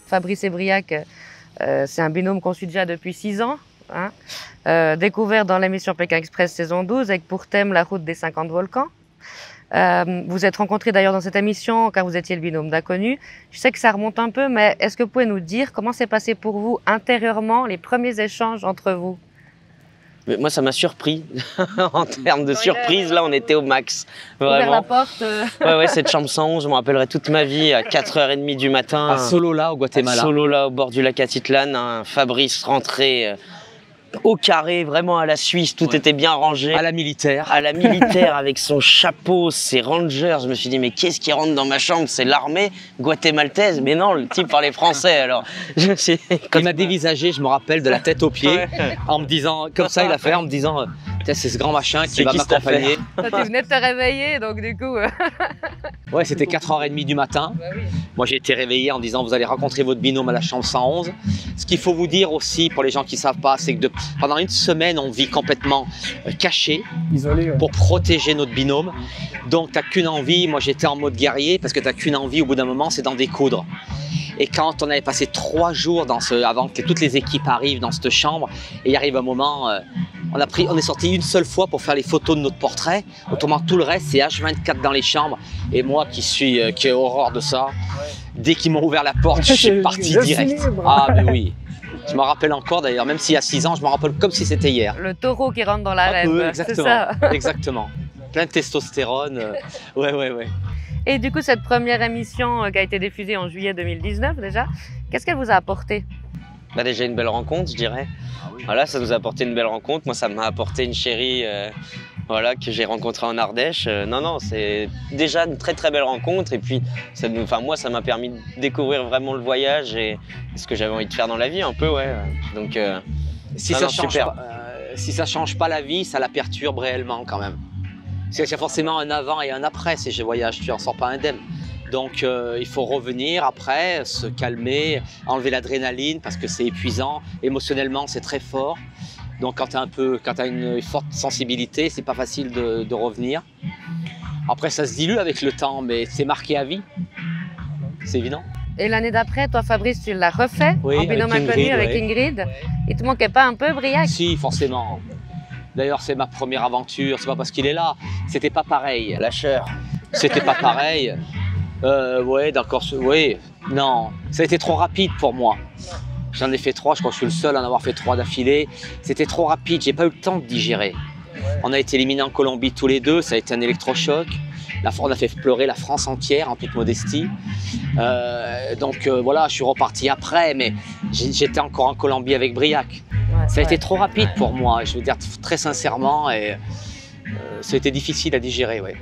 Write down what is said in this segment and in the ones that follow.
Fabrice et Briac, c'est un binôme qu'on suit déjà depuis 6 ans. Hein. Découvert dans l'émission Pékin Express saison 12 avec pour thème la route des 50 volcans. Vous êtes rencontrés d'ailleurs dans cette émission car vous étiez le binôme d'inconnus. Je sais que ça remonte un peu, mais est-ce que vous pouvez nous dire comment s'est passé pour vous intérieurement les premiers échanges entre vous? Mais moi, ça m'a surpris. En termes de surprise, là, on était au max. Vraiment. Ouvert la porte. Ouais, cette chambre 111, je me rappellerai toute ma vie, à 4h30 du matin. À Solola, au Guatemala. À Solola, au bord du lac Atitlan. Un Fabrice rentré au carré, vraiment à la Suisse, tout était bien rangé. À la militaire. À la militaire, avec son chapeau, ses rangers. Je me suis dit, mais qu'est-ce qui rentre dans ma chambre? C'est l'armée guatémaltaise. Mais non, le type parlait français, alors. Il m'a dévisagé, je me rappelle, de la tête aux pieds, en me disant, comme ça il a fait, en me disant, c'est ce grand machin qui va m'accompagner. Tu venais de te réveiller, donc du coup... Ouais, c'était 4h30 du matin. Bah oui. Moi, j'ai été réveillé en disant, vous allez rencontrer votre binôme à la chambre 111. Ce qu'il faut vous dire aussi, pour les gens qui ne savent pas, c'est que pendant une semaine, on vit complètement caché, isolé, pour protéger notre binôme. Donc, tu n'as qu'une envie. Moi, j'étais en mode guerrier parce que tu n'as qu'une envie, au bout d'un moment, c'est d'en découdre. Et quand on avait passé 3 jours avant que toutes les équipes arrivent dans cette chambre, et il arrive un moment, on est sorti une seule fois pour faire les photos de notre portrait. Autrement, tout le reste, c'est H24 dans les chambres. Et moi qui ai horreur de ça, dès qu'ils m'ont ouvert la porte, je suis parti direct. Ah, mais oui. Je me rappelle encore d'ailleurs, même s'il y a 6 ans, je me rappelle comme si c'était hier. Le taureau qui rentre dans l'arène, exactement, c'est ça. Exactement. Plein de testostérone. Ouais. Et du coup, cette première émission qui a été diffusée en juillet 2019 déjà, qu'est-ce qu'elle vous a apporté? Bah déjà une belle rencontre, je dirais. Voilà, ça nous a apporté une belle rencontre. Moi, ça m'a apporté une chérie voilà, que j'ai rencontrée en Ardèche. Non, c'est déjà une très très belle rencontre. Et puis, moi, ça m'a permis de découvrir vraiment le voyage et ce que j'avais envie de faire dans la vie, un peu, ouais. Donc, si ça change pas la vie, ça la perturbe réellement quand même. Parce qu'il y a forcément un avant et un après ces voyages, tu n'en sors pas indemne. Donc il faut revenir après, se calmer, enlever l'adrénaline parce que c'est épuisant. Émotionnellement, c'est très fort. Donc quand tu as une forte sensibilité, c'est pas facile de revenir. Après, ça se dilue avec le temps, mais c'est marqué à vie. C'est évident. Et l'année d'après, toi Fabrice, tu l'as refait en binôme inconnu avec Ingrid. Ouais. Il te manquait pas un peu, Briac? Si, forcément. D'ailleurs, c'est ma première aventure, c'est pas parce qu'il est là. C'était pas pareil. Lâcheur. C'était pas pareil. Ouais, d'accord. Oui, non. Ça a été trop rapide pour moi. J'en ai fait 3, je crois que je suis le seul à en avoir fait 3 d'affilée. C'était trop rapide, j'ai pas eu le temps de digérer. On a été éliminés en Colombie tous les deux, ça a été un électrochoc. On a fait pleurer la France entière, en toute modestie. Donc voilà, je suis reparti après, mais j'étais encore en Colombie avec Briac. Ça a été trop rapide pour moi, je veux dire très sincèrement, et ça a été difficile à digérer, oui.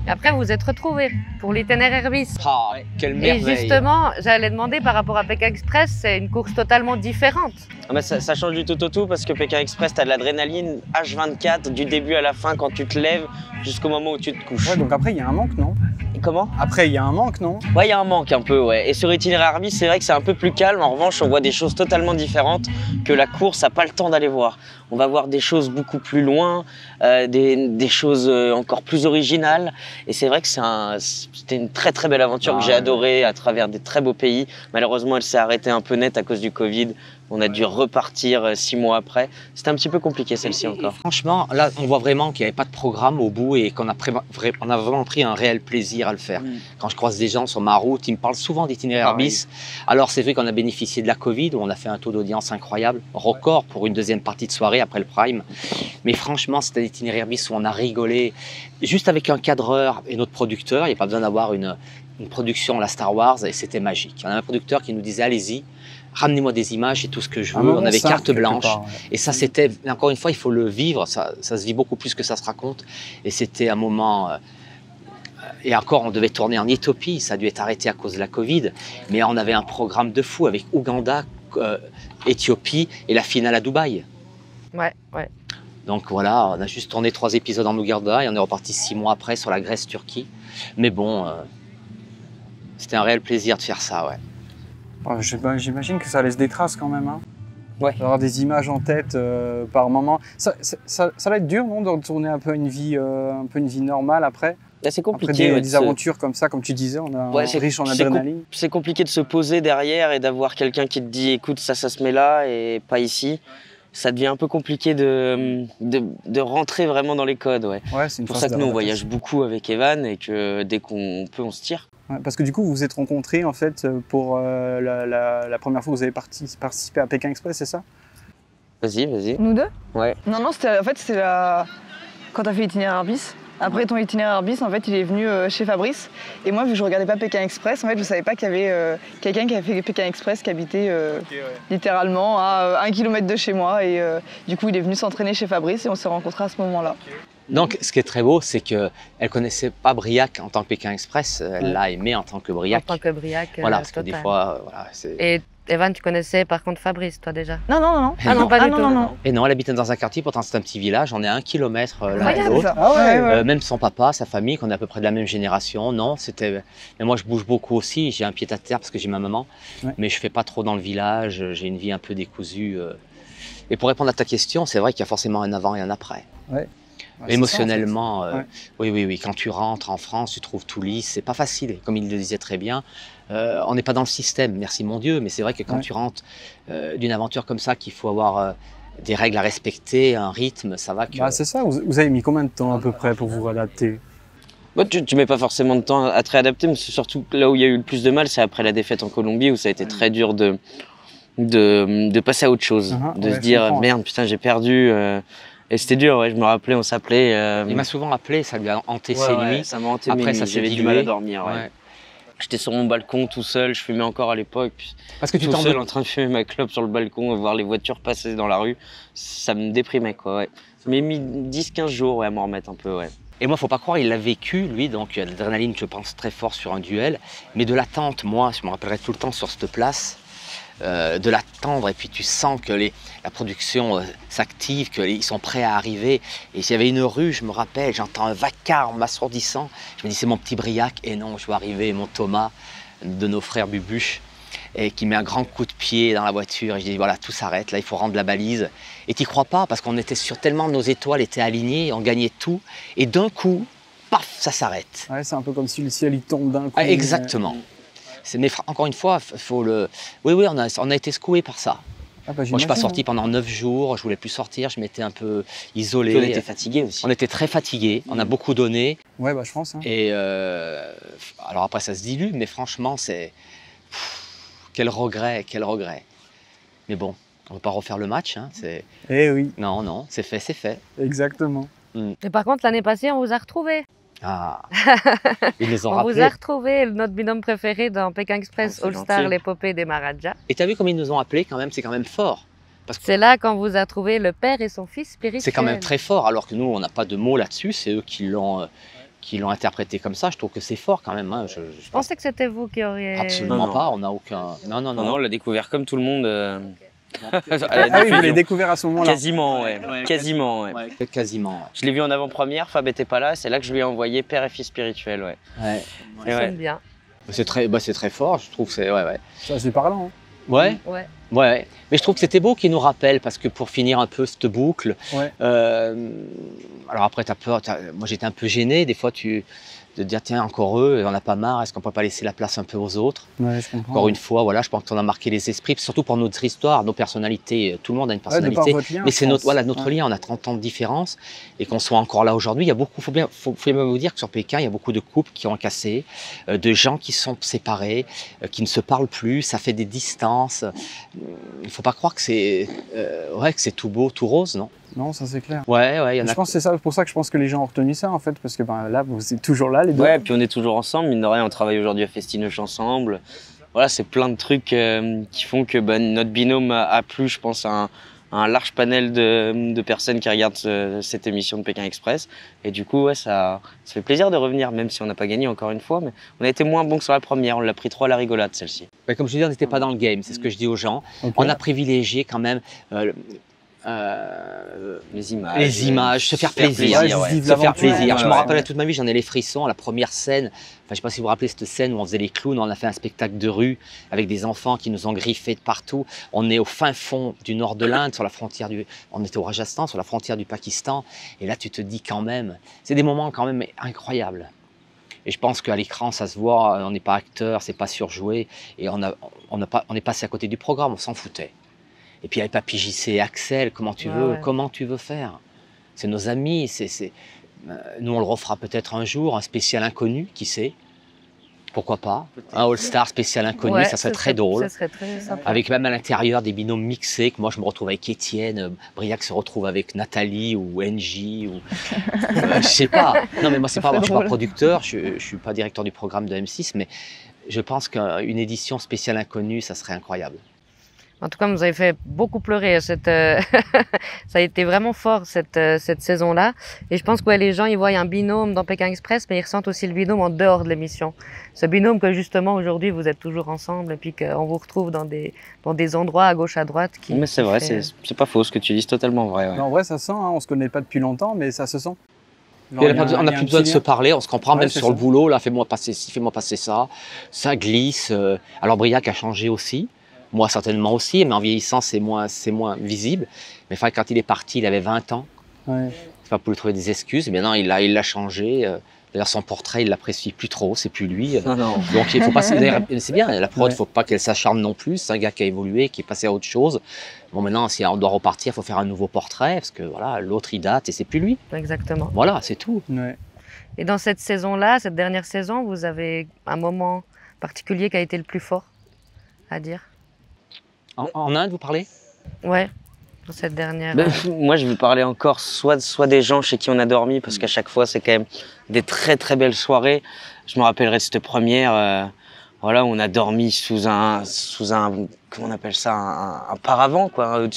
Après, vous vous êtes retrouvés pour l'itinéraire bis. Ah, quelle merveille! Et justement, j'allais demander par rapport à Pékin Express, c'est une course totalement différente. Ah bah ça change du tout au tout parce que Pékin Express, tu as de l'adrénaline H24 du début à la fin quand tu te lèves jusqu'au moment où tu te couches. Ouais, donc après, il y a un manque, non? Et comment? Après, il y a un manque, non? Ouais, il y a un manque un peu, ouais. Et sur itinéraire bis, c'est vrai que c'est un peu plus calme. En revanche, on voit des choses totalement différentes que la course n'a pas le temps d'aller voir. On va voir des choses beaucoup plus loin, des choses encore plus originales. Et c'est vrai que c'était une très très belle aventure que j'ai adorée à travers des très beaux pays. Malheureusement, elle s'est arrêtée un peu net à cause du Covid. On a dû repartir 6 mois après. C'était un petit peu compliqué celle-ci encore. Franchement, là, on voit vraiment qu'il n'y avait pas de programme au bout et qu'on a, on a vraiment pris un réel plaisir à le faire. Quand je croise des gens sur ma route, ils me parlent souvent d'itinéraire bis. Alors, c'est vrai qu'on a bénéficié de la Covid, où on a fait un taux d'audience incroyable, record pour une deuxième partie de soirée après le prime. Mais franchement, c'était un itinéraire bis où on a rigolé. Juste avec un cadreur et notre producteur, il n'y a pas besoin d'avoir une production à la Star Wars et c'était magique. On a un producteur qui nous disait allez-y, ramenez-moi des images, c'est tout ce que je veux. On avait carte blanche. Et ça, c'était, encore une fois, il faut le vivre. Ça se vit beaucoup plus que ça se raconte. Et c'était un moment. Et encore, on devait tourner en Éthiopie. Ça a dû être arrêté à cause de la Covid. Mais on avait un programme de fou avec Ouganda, Éthiopie et la finale à Dubaï. Ouais. Donc voilà, on a juste tourné 3 épisodes en Ouganda et on est reparti 6 mois après sur la Grèce-Turquie. Mais bon, c'était un réel plaisir de faire ça, ouais. J'imagine que ça laisse des traces quand même. Hein. Ouais. D'avoir des images en tête par moment. Ça va être dur, non, de retourner un peu une vie normale après. C'est compliqué. Après des aventures comme ça, comme tu disais, on est riche en adrénaline. C'est compliqué de se poser derrière et d'avoir quelqu'un qui te dit écoute, ça se met là et pas ici. Ça devient un peu compliqué de rentrer vraiment dans les codes. Ouais. C'est pour ça que nous, on voyage beaucoup avec Evan et que dès qu'on peut, on se tire. Ouais, parce que du coup, vous vous êtes rencontrés en fait pour la première fois que vous avez participé à Pékin Express, c'est ça? Vas-y. Nous deux? Ouais. Non, c'était quand t'as fait l'itinéraire bis. Après ton itinéraire bis, en fait, il est venu chez Fabrice. Et moi, vu que je regardais pas Pékin Express, en fait, je savais pas qu'il y avait quelqu'un qui avait fait Pékin Express qui habitait littéralement à 1 kilomètre de chez moi. Et du coup, il est venu s'entraîner chez Fabrice et on s'est rencontrés à ce moment-là. Donc, ce qui est très beau, c'est qu'elle ne connaissait pas Briac en tant que Pékin Express. Elle l'a aimé en tant que Briac. En tant que Briac. Voilà, parce que des fois, voilà, Et Evan, tu connaissais par contre Fabrice, toi déjà? Non. Ah non, pas du tout. Non. Et non, elle habitait dans un quartier, pourtant c'est un petit village, on est à 1 kilomètre l'un de Incroyable, l'autre. ça. Ah ouais. Même son papa, sa famille, qu'on est à peu près de la même génération, non, c'était. Mais moi je bouge beaucoup aussi, j'ai un pied à terre parce que j'ai ma maman, mais je fais pas trop dans le village, j'ai une vie un peu décousue. Et pour répondre à ta question, c'est vrai qu'il y a forcément un avant et un après. Ouais, émotionnellement, ça, en fait. oui, quand tu rentres en France, tu trouves tout lisse, c'est pas facile. Comme il le disait très bien, on n'est pas dans le système, merci mon Dieu, mais c'est vrai que quand tu rentres d'une aventure comme ça, qu'il faut avoir des règles à respecter, un rythme, ça va que... c'est ça, vous avez mis combien de temps à peu près pour vous adapter? Tu mets pas forcément de temps à te réadapter, mais c'est surtout là où il y a eu le plus de mal, c'est après la défaite en Colombie, où ça a été très dur de passer à autre chose, de se dire merde, putain, j'ai perdu. Et c'était dur, je me rappelais, on s'appelait. Il m'a souvent appelé, ça lui a hanté ses nuits. Ça m'a hanté Après, mes ça nuits, s'est j'avais du dilué. mal à dormir. J'étais sur mon balcon tout seul, je fumais encore à l'époque. Parce que tu tout t'en seul en train de fumer ma clope sur le balcon, voir les voitures passer dans la rue, ça me déprimait quoi. Ça m'a mis 10-15 jours à m'en remettre un peu. Et moi, faut pas croire, il l'a vécu, lui, donc l'adrénaline, je pense, très fort sur un duel. Mais de l'attente, moi, je me rappellerai tout le temps sur cette place, de l'attendre, et puis tu sens que la production s'active, qu'ils sont prêts à arriver. Et s'il y avait une rue, je me rappelle, j'entends un vacarme m'assourdissant. Je me dis, c'est mon petit Briac, et non, je vois arriver mon Thomas, de nos frères Bubuche, et qui met un grand coup de pied dans la voiture. Et je dis, voilà, tout s'arrête, là, il faut rendre la balise. Et t'y crois pas, parce qu'on était sûr tellement nos étoiles étaient alignées, on gagnait tout, et d'un coup, paf, ça s'arrête. Ouais, c'est un peu comme si le ciel il tombe d'un coup. Ah, exactement. Mais encore une fois, faut le. Oui, on a été secoué par ça. Moi, je suis pas sorti pendant 9 jours, je voulais plus sortir, je m'étais un peu isolé. On était fatigués aussi. On était très fatigués, on a beaucoup donné. Ouais, je pense. Et alors après, ça se dilue, mais franchement, c'est. Quel regret. Mais bon, on ne va pas refaire le match. Eh oui. Non, c'est fait. Exactement. Et par contre, l'année passée, on vous a retrouvés. Ah, ils nous ont On rappelé. vous a retrouvés, notre binôme préféré dans Pékin Express c'est All-Star, gentil. l'épopée des Maharajas. Et t'as vu comme ils nous ont appelés quand même, c'est quand même fort. Parce que C'est là qu'on vous a trouvé le père et son fils spirituel. c'est quand même très fort, alors que nous, on n'a pas de mots là-dessus, c'est eux qui l'ont interprété comme ça. Je trouve que c'est fort quand même. Je Je pensais que c'était vous qui auriez... absolument Non. pas, on n'a aucun... Non. Non, on l'a découvert comme tout le monde. Ah oui, vous l'avez découvert à ce moment-là. Quasiment, Quasiment. Quasiment. Je l'ai vu en avant-première, Fab était pas là, c'est là que je lui ai envoyé père et fils spirituel. Ouais. Et Ça sonne bien. C'est très fort, je trouve que c'est... Ouais. Ça, c'est parlant. Hein. Ouais. Ouais. Mais je trouve que c'était beau qu'ils nous rappellent, parce que pour finir un peu cette boucle, Ouais. alors après t'as peur, moi j'étais un peu gêné, des fois de dire tiens encore eux, on n'a pas marre, est-ce qu'on peut pas laisser la place un peu aux autres? Ouais, je comprends. Encore une fois, voilà, je pense qu'on a marqué les esprits, surtout pour notre histoire, nos personnalités. Tout le monde a une personnalité, de par votre lien, mais c'est je notre, pense. voilà, notre lien. On a 30 ans de différence et qu'on soit encore là aujourd'hui. Il y a beaucoup, faut même vous dire que sur Pékin, il y a beaucoup de couples qui ont cassé, de gens qui sont séparés, qui ne se parlent plus. Ça fait des distances. Il ne faut pas croire que c'est, que c'est tout beau, tout rose, non? Non, ça c'est clair. Ouais, il y en Je a. pense que c'est ça, pour ça que je pense que les gens ont retenu ça en fait, parce que là, vous êtes toujours là, les deux. Ouais, puis on est toujours ensemble, mine de rien, on travaille aujourd'hui à Festinoche ensemble. Voilà, c'est plein de trucs qui font que notre binôme a plu, je pense, à un large panel de personnes qui regardent cette émission de Pékin Express. Et du coup, ouais, ça fait plaisir de revenir, même si on n'a pas gagné encore une fois. Mais on a été moins bon que sur la première, on l'a pris trop à la rigolade celle-ci. Ben, comme je dis, on n'était pas dans le game, c'est ce que je dis aux gens. Ok. On a privilégié quand même Les images. les images, se faire plaisir. plaisir, ouais. Se faire l'aventure. plaisir. Je me Ouais, rappelle ouais. toute ma vie, j'en ai les frissons. La première scène, enfin, je ne sais pas si vous vous rappelez cette scène où on faisait les clowns, on a fait un spectacle de rue avec des enfants qui nous ont griffés de partout. On est au fin fond du nord de l'Inde, sur la frontière on était au Rajasthan, sur la frontière du Pakistan. Et là, tu te dis quand même, c'est des moments quand même incroyables. Et je pense qu'à l'écran, ça se voit, on n'est pas acteur, c'est pas surjoué. Et on est passé à côté du programme, on s'en foutait. Et puis avec Papy JC et Axel, comment tu veux faire? C'est nos amis, nous on le refera peut-être un jour, un spécial inconnu, qui sait? Pourquoi pas? Un All-Star spécial inconnu, Ouais, ça serait très drôle. Ça serait très sympa. Avec même à l'intérieur des binômes mixés, que moi je me retrouve avec Étienne, Briac se retrouve avec Nathalie ou NJ, ou je sais pas. Non mais moi c'est pas, moi, je suis pas drôle. producteur, je suis pas directeur du programme de M6, mais je pense qu'une édition spéciale inconnue, ça serait incroyable. En tout cas, vous avez fait beaucoup pleurer. Ça a été vraiment fort cette saison-là. Et je pense que les gens, ils voient un binôme dans Pékin Express, mais ils ressentent aussi le binôme en dehors de l'émission. Ce binôme que justement aujourd'hui, vous êtes toujours ensemble et puis qu'on vous retrouve dans des endroits à gauche, à droite. Mais c'est vrai, c'est pas faux ce que tu dis, c'est totalement vrai. Ouais. Mais en vrai, ça se sent, hein, on se connaît pas depuis longtemps, mais ça se sent. Genre, Et il y a on n'a un plus besoin de petit se lien. parler, on se comprend Ouais, même c'est sur ça. le boulot, là, fais-moi passer ci, fais-moi passer ça. Ça glisse. Alors Briac a changé aussi, moi certainement aussi, mais en vieillissant, c'est moins visible. Mais enfin, quand il est parti, il avait 20 ans. Ouais. C'est pas pour lui trouver des excuses, mais non, il l'a changé. D'ailleurs, son portrait, il l'apprécie plus trop, c'est plus lui. Non, non. Donc, il faut pas. D'ailleurs, c'est bien, la prod, Ouais. il faut pas qu'elle s'acharne non plus. C'est un gars qui a évolué, qui est passé à autre chose. Bon, maintenant, si on doit repartir, il faut faire un nouveau portrait, parce que voilà, l'autre, il date et c'est plus lui. Exactement. Voilà, c'est tout. Ouais. Et dans cette saison-là, cette dernière saison, vous avez un moment particulier qui a été le plus fort à dire? En Inde, vous parlez? Ouais, dans cette dernière. Ben, moi, je veux parler encore soit des gens chez qui on a dormi, parce qu'à chaque fois, c'est quand même des très très belles soirées. Je me rappellerai de cette première, voilà, où on a dormi sous un comment on appelle ça, un paravent, quoi,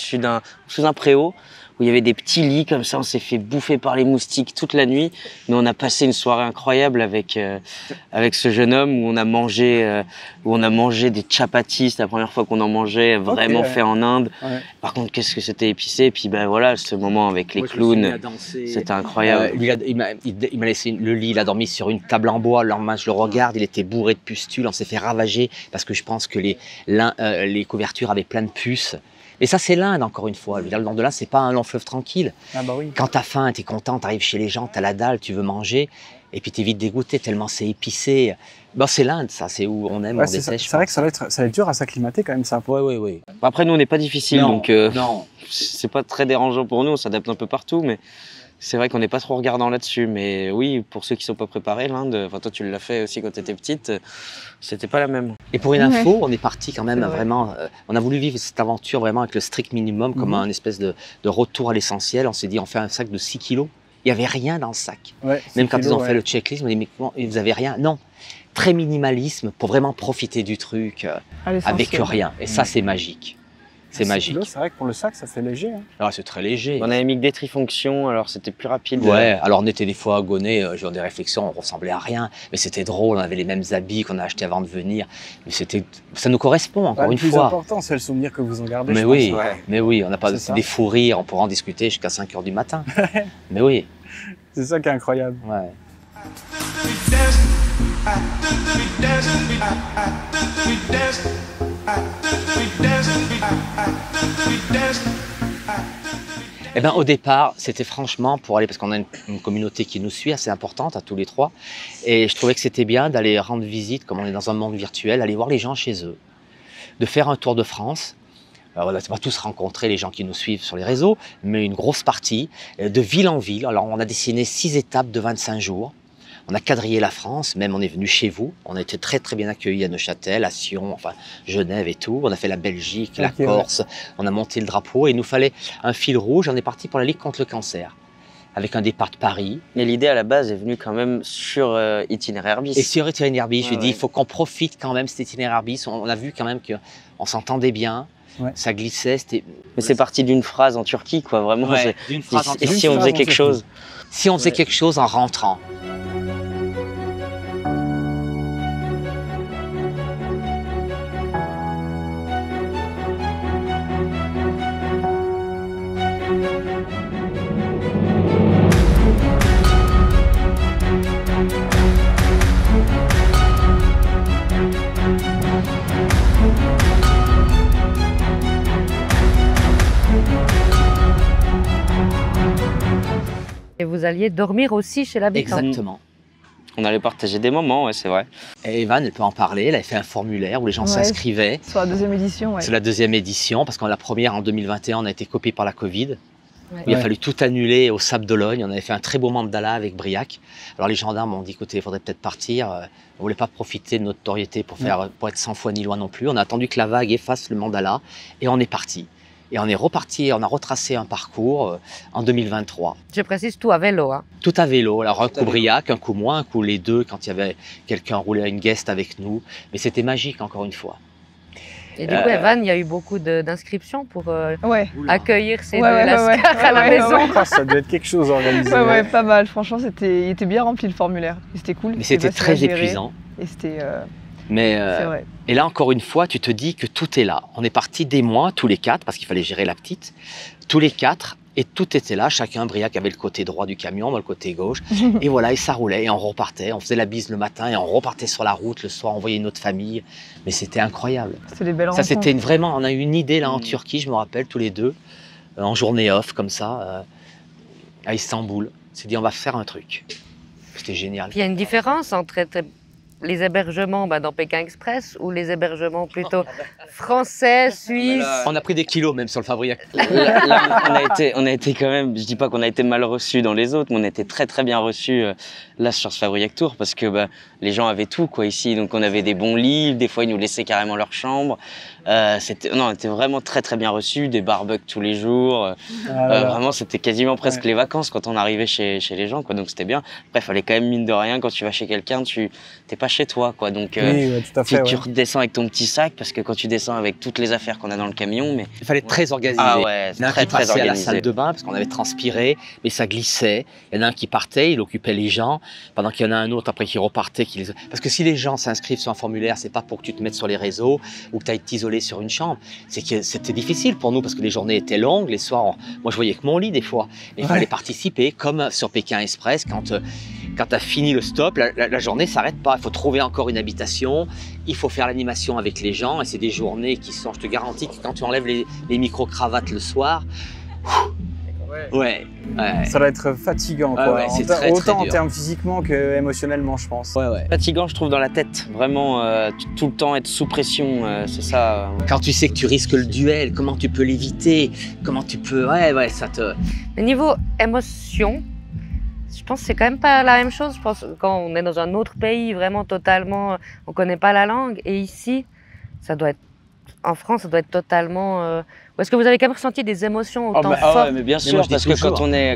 sous un préau, où il y avait des petits lits comme ça. On s'est fait bouffer par les moustiques toute la nuit, mais on a passé une soirée incroyable avec ce jeune homme où on a mangé des chapatis. C'est la première fois qu'on en mangeait, vraiment ouais. fait en Inde. Ouais. Par contre, qu'est-ce que c'était épicé. Et puis ben voilà, ce moment avec les clowns, c'était incroyable. Lui, il m'a laissé le lit, il a dormi sur une table en bois. Alors moi, je le regarde, il était bourré de pustules, on s'est fait ravager parce que je pense que les couvertures avaient plein de puces. Et ça, c'est l'Inde, encore une fois. Le nord de l'Inde, c'est pas un long fleuve tranquille. Ah bah oui. Quand t'as faim, t'es content, t'arrives chez les gens, t'as la dalle, tu veux manger, et puis t'es vite dégoûté tellement c'est épicé. Bon, c'est l'Inde, ça, c'est où on aime, Ouais, on c'est déteste. vrai que ça va être dur à s'acclimater quand même ça. Oui. Après, nous, on n'est pas difficile, Non, donc non. c'est pas très dérangeant pour nous. On s'adapte un peu partout, mais c'est vrai qu'on n'est pas trop regardant là-dessus. Mais oui, pour ceux qui sont pas préparés, l'Inde, enfin toi, tu l'as fait aussi quand tu étais petite, c'était pas la même. Et pour une info, on est parti quand même C'est vrai. vraiment. On a voulu vivre cette aventure vraiment avec le strict minimum, comme un espèce de retour à l'essentiel. On s'est dit, on fait un sac de 6 kilos. Il n'y avait rien dans le sac. Ouais, Même quand ils ont ouais. fait le checklist, on dit, mais comment, vous avez rien? Non. Très minimalisme pour vraiment profiter du truc avec rien. Et ça, c'est magique. C'est 6 magique. kilos, c'est vrai que pour le sac, ça fait léger. Hein. Ah, c'est très léger. On avait mis que des trifonctions, alors c'était plus rapide. Ouais, alors on était des fois agonés, genre des réflexions, on ressemblait à rien, mais c'était drôle, on avait les mêmes habits qu'on a achetés avant de venir, mais ça nous correspond encore Le une plus fois. important, c'est le souvenir que vous en gardez. Mais je oui, pense. Ouais. mais oui, on n'a pas C'est ça. des fous rires, on pourra en discuter jusqu'à 5 h du matin. Mais oui, C'est ça qui est incroyable. ouais. Eh ben, au départ, c'était franchement pour aller, parce qu'on a une communauté qui nous suit assez importante à tous les trois, et je trouvais que c'était bien d'aller rendre visite, comme on est dans un monde virtuel, aller voir les gens chez eux, de faire un tour de France. Alors, on n'a pas tous rencontré les gens qui nous suivent sur les réseaux, mais une grosse partie, de ville en ville. Alors, on a dessiné 6 étapes de 25 jours. On a quadrillé la France, même on est venu chez vous. On a été très très bien accueillis à Neuchâtel, à Sion, enfin Genève et tout. On a fait la Belgique, la Corse, on a monté le drapeau et il nous fallait un fil rouge. On est parti pour la Ligue contre le cancer, avec un départ de Paris. Mais l'idée à la base est venue quand même sur Itinéraire bis. Et sur Itinéraire bis, je lui ai dit, il faut qu'on profite quand même de cet Itinéraire bis. On a vu quand même qu'on s'entendait bien. Ouais. Ça glissait, c'était... Mais c'est parti d'une phrase en Turquie, quoi, vraiment. Ouais, d'une phrase en Turquie. Et si on faisait quelque chose? Si on faisait quelque chose en rentrant. Et vous alliez dormir aussi chez l'habitant. Exactement. On allait partager des moments, ouais, c'est vrai. Et Evan, elle peut en parler. Elle avait fait un formulaire où les gens s'inscrivaient. Sur la deuxième édition, ouais. C'est la deuxième édition, parce que la première, en 2021, on a été copié par la Covid. Ouais. Il a fallu tout annuler au Sable d'Olonne. On avait fait un très beau mandala avec Briac. Alors les gendarmes m'ont dit, écoutez, il faudrait peut-être partir. On ne voulait pas profiter de notre notoriété pour être 100 fois ni loin non plus. On a attendu que la vague efface le mandala et on est parti. Et on est reparti, on a retracé un parcours en 2023. Je précise, tout à vélo. Hein. Tout à vélo. Alors un coup Briac, un coup moi, un coup les deux quand il y avait quelqu'un roulé à une guest avec nous. Mais c'était magique encore une fois. Et du coup, Evan, il y a eu beaucoup d'inscriptions pour accueillir ces deux lascars à la maison. Ça doit être quelque chose organisé. Ouais, pas mal. Franchement, il était bien rempli le formulaire. C'était cool. Mais c'était très épuisant. Et c'était... Mais et là, encore une fois, tu te dis que tout est là. On est partis des mois, tous les 4, parce qu'il fallait gérer la petite, tous les 4, et tout était là. Chacun, Briac avait le côté droit du camion, moi le côté gauche. Et voilà, et ça roulait, et on repartait. On faisait la bise le matin, et on repartait sur la route. Le soir, on voyait notre famille. Mais c'était incroyable. C'était des belles rencontres. Ça, c'était vraiment, on a eu une idée là en Turquie, je me rappelle, tous les deux, en journée off, comme ça, à Istanbul. On s'est dit, on va faire un truc. C'était génial. Puis il y a une différence entre les hébergements dans Pékin Express ou les hébergements plutôt français, suisses. On a pris des kilos même sur le Fabriac. Là, on a été quand même, je dis pas qu'on a été mal reçus dans les autres, mais on a été très très bien reçus là sur ce Fabriac Tour parce que les gens avaient tout quoi ici. Donc on avait des bons livres, des fois ils nous laissaient carrément leur chambre. On était vraiment très très bien reçus, des barbecues tous les jours. Vraiment c'était quasiment presque les vacances quand on arrivait chez les gens quoi. Donc c'était bien. Après il fallait quand même mine de rien quand tu vas chez quelqu'un, tu t'es pas chez toi quoi. Donc tu redescends avec ton petit sac parce que quand tu descends avec toutes les affaires qu'on a dans le camion, mais il fallait être très organisé. Ah ouais, il y en a un qui passait à la salle de bain parce qu'on avait transpiré, mais ça glissait. Il y en a un qui partait, il occupait les gens, pendant qu'il y en a un autre après qui repartait. Parce que si les gens s'inscrivent sur un formulaire, c'est pas pour que tu te mettes sur les réseaux ou que tu ailles t'isoler sur une chambre. C'est que c'était difficile pour nous parce que les journées étaient longues, les soirs, moi je voyais que mon lit des fois. Il fallait participer, comme sur Pékin Express, quand tu as fini le stop, la journée s'arrête pas. Il faut trouver encore une habitation, il faut faire l'animation avec les gens et c'est des journées qui sont, je te garantis que quand tu enlèves les micro-cravates le soir, ça va être fatigant quoi. Autant en termes physiquement que émotionnellement je pense. Fatigant je trouve dans la tête, vraiment tout le temps être sous pression, c'est ça. Quand tu sais que tu risques le duel, comment tu peux l'éviter, comment tu peux, ça te... Le niveau émotion, je pense que c'est quand même pas la même chose. Je pense quand on est dans un autre pays, vraiment totalement, on connaît pas la langue. Et ici, ça doit être, en France, ça doit être totalement. Ou est-ce que vous avez quand même ressenti des émotions autant fortes? Mais bien sûr, parce que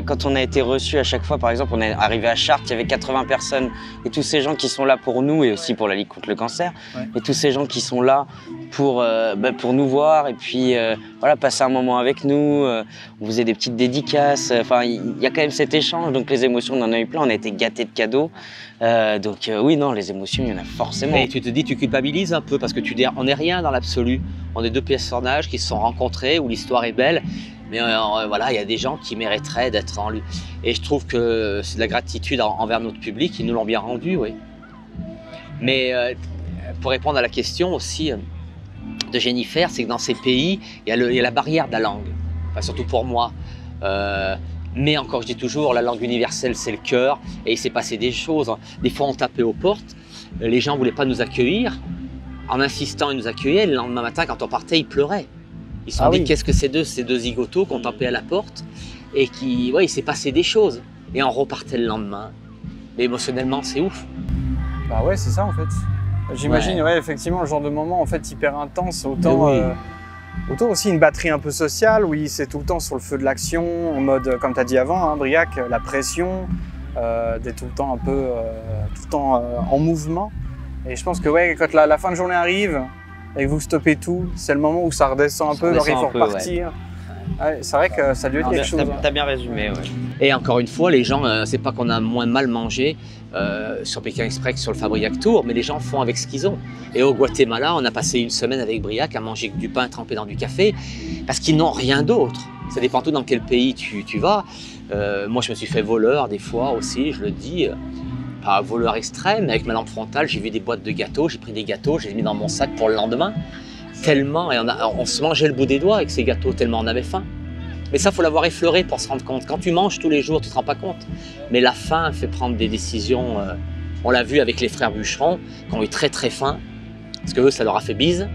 quand on a été reçus à chaque fois, par exemple, on est arrivé à Chartres, il y avait 80 personnes et tous ces gens qui sont là pour nous et aussi pour la Ligue contre le cancer, et tous ces gens qui sont là pour nous voir et puis passer un moment avec nous. On faisait des petites dédicaces. Enfin, il y a quand même cet échange. Donc les émotions, on en a eu plein. On a été gâtés de cadeaux. Les émotions, il y en a forcément. Et tu te dis, tu culpabilises un peu parce que on n'est rien dans l'absolu. On est deux personnages qui se sont rencontrés où l'histoire est belle. Mais il y a des gens qui mériteraient d'être en lui. Et je trouve que c'est de la gratitude envers notre public. Ils nous l'ont bien rendu, oui. Mais pour répondre à la question aussi de Jennifer, c'est que dans ces pays, il y a la barrière de la langue. Enfin, surtout pour moi. Mais encore, je dis toujours, la langue universelle, c'est le cœur. Et il s'est passé des choses. Des fois, on tapait aux portes. Les gens ne voulaient pas nous accueillir. En insistant, ils nous accueillaient. Le lendemain matin, quand on partait, ils pleuraient. Ils se sont dit, qu'est-ce que c'est ces deux zigotos qui ont tapé à la porte et qui, ouais, il s'est passé des choses. Et on repartait le lendemain. Mais émotionnellement, c'est ouf. Bah ouais, c'est ça en fait. J'imagine, ouais, effectivement, le genre de moment en fait hyper intense, autant, autant aussi une batterie un peu sociale, oui, c'est tout le temps sur le feu de l'action, en mode, comme tu as dit avant, hein, Briac, la pression, d'être tout le temps un peu, tout le temps en mouvement. Et je pense que ouais, quand la fin de journée arrive et que vous stoppez tout, c'est le moment où ça redescend un peu, alors il faut repartir. Ouais, c'est vrai que ça a dû être quelque chose. T'as bien résumé, ouais. Et encore une fois, les gens, c'est pas qu'on a moins mal mangé sur Pékin Express que sur le Fabriac Tour, mais les gens font avec ce qu'ils ont. Et au Guatemala, on a passé une semaine avec Briac à manger du pain trempé dans du café, parce qu'ils n'ont rien d'autre. Ça dépend tout dans quel pays tu vas. Moi, je me suis fait voleur des fois aussi, je le dis. Pas voleur extrême, mais avec ma lampe frontale, j'ai vu des boîtes de gâteaux, j'ai pris des gâteaux, j'ai mis dans mon sac pour le lendemain. Tellement, et on se mangeait le bout des doigts avec ces gâteaux, tellement on avait faim. Mais ça, il faut l'avoir effleuré pour se rendre compte. Quand tu manges tous les jours, tu ne te rends pas compte. Mais la faim fait prendre des décisions. On l'a vu avec les frères bûcherons, qui ont eu très très faim, parce que eux, ça leur a fait bise.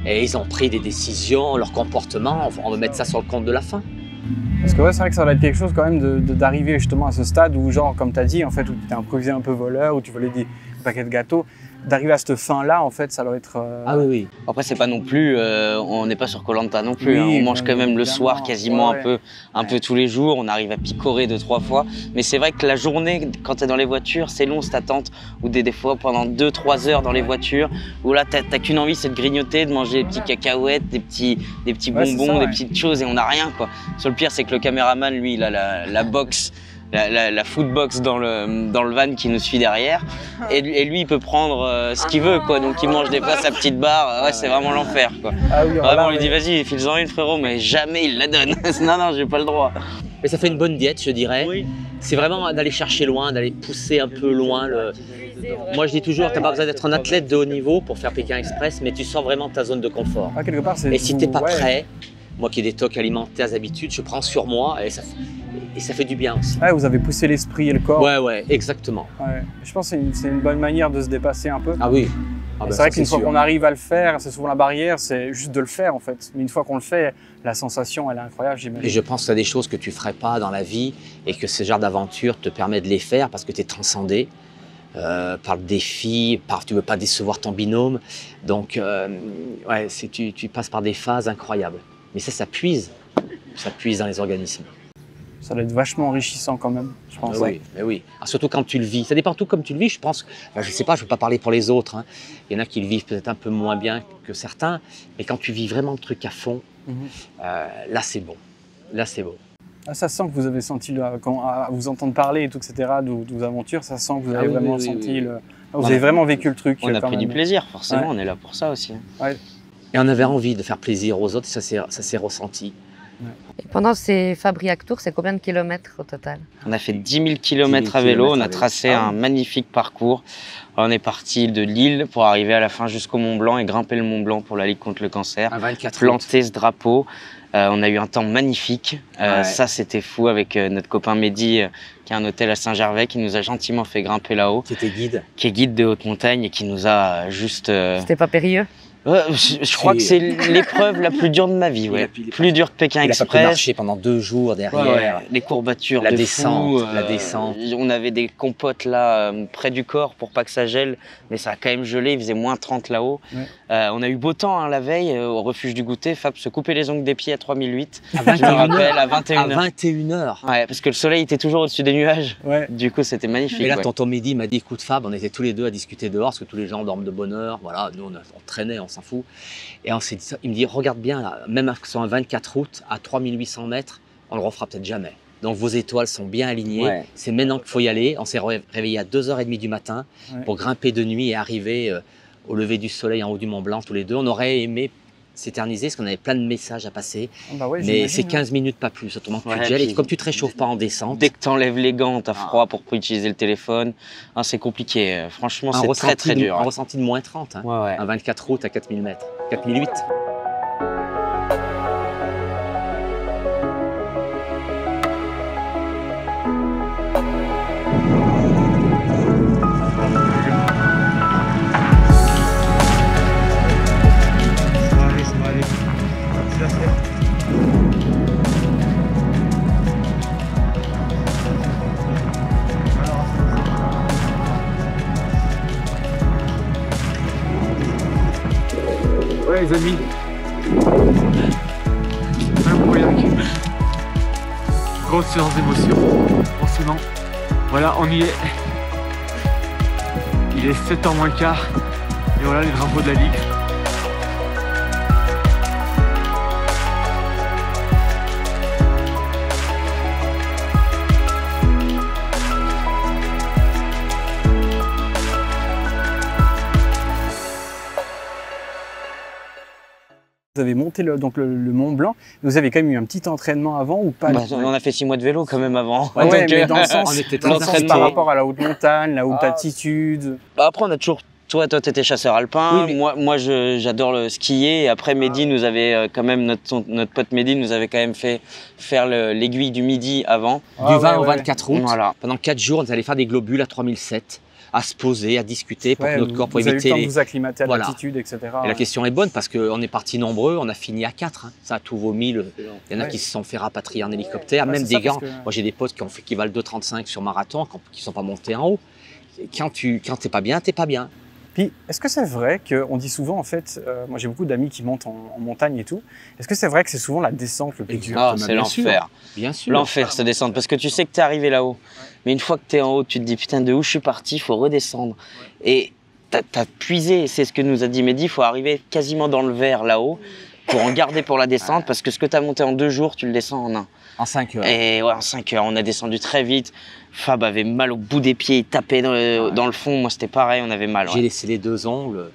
Et ils ont pris des décisions, leur comportement, on va mettre ça sur le compte de la faim. Parce que ouais, c'est vrai que ça va être quelque chose quand même d'arriver justement à ce stade où, genre, comme tu as dit, en fait, où tu t'es improvisé un peu voleur, où tu volais des paquets de gâteaux. D'arriver à cette fin-là, en fait, ça doit être... Ah oui, oui. Après, c'est pas non plus, on n'est pas sur Koh Lanta non plus. Oui, hein. On mange quand même le soir quasiment un peu tous les jours. On arrive à picorer 2-3 fois. Mais c'est vrai que la journée, quand tu es dans les voitures, c'est long cette attente. Ou des fois pendant 2-3 heures dans les voitures, où là, t'as qu'une envie, c'est de grignoter, de manger des petits cacahuètes, des petits bonbons, ça, des petites choses, et on n'a rien, quoi. Sur le pire, c'est que le caméraman, lui, il a la box. La food box dans le van qui nous suit derrière, et lui il peut prendre ce qu'il veut, quoi. Donc il mange des fois sa petite barre. Ouais, c'est vraiment l'enfer, quoi. Ah oui, vraiment, on lui dit vas-y, file-en une, frérot, mais jamais il la donne. non, j'ai pas le droit. Mais ça fait une bonne diète, je dirais. Oui. C'est vraiment d'aller chercher loin, d'aller pousser un peu loin. Moi je dis toujours, tu n'as pas besoin d'être un athlète de haut niveau pour faire Pékin Express, mais tu sors vraiment de ta zone de confort. Ah, quelque part, et si tu n'es pas prêt, moi qui ai des tocs alimentaires d'habitude, je prends sur moi et ça fait du bien aussi. Ouais, vous avez poussé l'esprit et le corps. Ouais, exactement. Ouais. Je pense que c'est une bonne manière de se dépasser un peu. Ah oui. C'est vrai qu'une fois qu'on arrive à le faire, c'est souvent la barrière, c'est juste de le faire en fait. Mais une fois qu'on le fait, la sensation, elle est incroyable, j'imagine. Et je pense que tu as des choses que tu ne ferais pas dans la vie et que ce genre d'aventure te permet de les faire parce que tu es transcendé par le défi, tu ne veux pas décevoir ton binôme. Donc, ouais, tu passes par des phases incroyables. Mais ça puise dans les organismes. Ça doit être vachement enrichissant quand même, je pense. Oui, mais oui. Alors, surtout quand tu le vis. Ça dépend tout comme tu le vis, je pense. Enfin, je ne sais pas, je ne veux pas parler pour les autres. Hein. Il y en a qui le vivent peut-être un peu moins bien que certains. Mais quand tu vis vraiment le truc à fond, là c'est bon. Là c'est beau. Ah, ça sent que vous avez senti, à vous entendre parler et tout, etc., de vos aventures, ça sent que vous avez vraiment senti... Vous avez vraiment vécu le truc. On a pris du plaisir, forcément, on est là pour ça aussi. Ouais. Et on avait envie de faire plaisir aux autres, ça s'est ressenti. Et pendant ces Fabriac Tours, c'est combien de kilomètres au total? On a fait 10 000 km à vélo, on a tracé un magnifique parcours. On est parti de Lille pour arriver à la fin jusqu'au Mont Blanc et grimper le Mont Blanc pour la Ligue contre le cancer. Planter ce drapeau. On a eu un temps magnifique. Ça, c'était fou avec notre copain Mehdi, qui a un hôtel à Saint-Gervais, qui nous a gentiment fait grimper là-haut. Qui était guide. Qui est guide de haute montagne et qui nous a juste... C'était pas périlleux? Je crois que c'est l'épreuve la plus dure de ma vie, ouais. Plus dure que Pékin Express. Il a pas pu marcher pendant 2 jours derrière. Les courbatures, la descente. On avait des compotes là près du corps pour pas que ça gèle, mais ça a quand même gelé. Il faisait moins 30 là-haut. Ouais. On a eu beau temps la veille au refuge du goûter. Fab se coupait les ongles des pieds à 3008. Je me rappelle à 21h. À 21h. Ouais, parce que le soleil était toujours au-dessus des nuages. Ouais. Du coup, c'était magnifique. Et là, tonton Mehdi m'a dit, écoute Fab, on était tous les deux à discuter dehors parce que tous les gens dorment de bonne heure. Voilà, nous on traînait, on s'en fout. Et on s'est dit ça, il me dit, regarde bien, là, même sur un 24 août, à 3800 mètres, on le refera peut-être jamais. Donc vos étoiles sont bien alignées, c'est maintenant qu'il faut y aller. On s'est réveillé à 2h30 du matin pour grimper de nuit et arriver au lever du soleil en haut du Mont Blanc tous les deux. On aurait aimé s'éterniser parce qu'on avait plein de messages à passer, mais c'est 15 minutes pas plus, autrement que tu te gèles. Et comme tu te réchauffes pas en descente, dès que tu enlèves les gants, tu as froid pour utiliser le téléphone. C'est compliqué, franchement c'est très très dur. Un ressenti de moins 30, hein. Un 24 août à 4000 mètres, 4008. Ouais les amis. Grosse séance d'émotion, forcément. Voilà, on y est. Il est 7h moins le quart. Et voilà les drapeaux de la Ligue. Vous avez monté le Mont Blanc, vous avez quand même eu un petit entraînement avant ou pas? On a fait 6 mois de vélo quand même avant. Ouais, Donc, mais dans le sens, on était dans le sens l'entraînement. par rapport à la haute montagne, la haute altitude. Après, on a toujours. Toi, t'étais chasseur alpin. Oui, mais- Moi, j'adore le skier. Et après, Mehdi nous avait quand même notre pote Mehdi nous avait quand même fait faire l'aiguille du Midi avant. Du 20 au ouais. 24 août, Voilà. pendant 4 jours, on allait faire des globules à 3007, à se poser, à discuter pour Ouais, que notre corps, pour vous avez eu le éviter temps de les... vous acclimater à Voilà. l'altitude, etc. Et la question est bonne parce qu'on est partis nombreux, on a fini à 4. Hein. Ça a tout vomi. Il y en a Ouais. qui se sont fait rapatrier en hélicoptère, Ouais, même c'est des ça, gars. parce que- Moi j'ai des potes qui valent 2,35 sur marathon, qui ne sont pas montés en haut. Quand t'es pas bien, t'es pas bien. Puis, est-ce que c'est vrai qu'on dit souvent, en fait, moi j'ai beaucoup d'amis qui montent en montagne et tout, est-ce que c'est vrai que c'est souvent la descente le plus dur? Ah, mais c'est bien sûr. l'enfer. Bien sûr. L'enfer, cette descente. Parce que tu sais que t'es arrivé là-haut. Mais une fois que t'es en haut, tu te dis putain, de où je suis parti, il faut redescendre. Et t'as puisé, c'est ce que nous a dit Mehdi, il faut arriver quasiment dans le vert là-haut pour en garder pour la descente. Parce que ce que t'as monté en 2 jours, tu le descends en 1. En 5 heures. Et ouais, en 5 heures, on a descendu très vite. Fab avait mal au bout des pieds, il tapait dans le fond. Moi, c'était pareil, on avait mal. J'ai Ouais. laissé les 2 ongles.